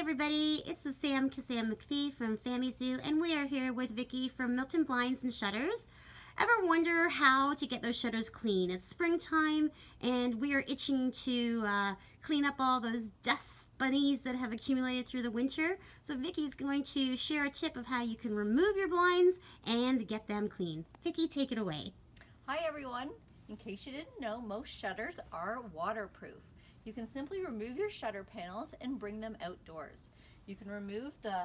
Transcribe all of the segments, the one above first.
everybody, it's Sam McPhee from Family Zoo, and we are here with Vicki from Milton Blinds and Shutters. Ever wonder how to get those shutters clean? It's springtime and we are itching to clean up all those dust bunnies that have accumulated through the winter. So Vicki's going to share a tip of how you can remove your blinds and get them clean. Vicki, take it away. Hi everyone. In case you didn't know, most shutters are waterproof. You can simply remove your shutter panels and bring them outdoors. You can remove the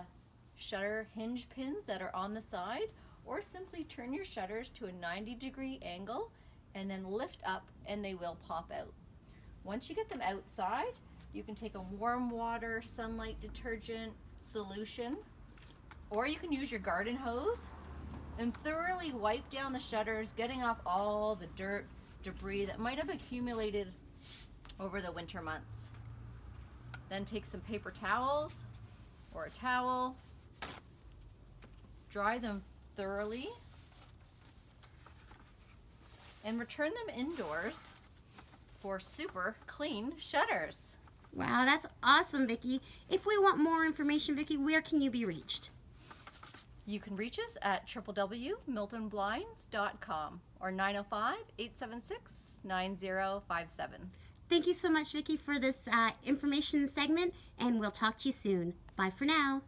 shutter hinge pins that are on the side, or simply turn your shutters to a 90-degree angle and then lift up and they will pop out. Once you get them outside, you can take a warm water sunlight detergent solution, or you can use your garden hose and thoroughly wipe down the shutters, getting off all the dirt, debris that might have accumulated over the winter months. Then take some paper towels or a towel, dry them thoroughly, and return them indoors for super clean shutters. Wow, that's awesome, Vicki. If we want more information, Vicki, where can you be reached? You can reach us at www.miltonblinds.com or 905-876-9057. Thank you so much, Vicki, for this information segment, and we'll talk to you soon. Bye for now.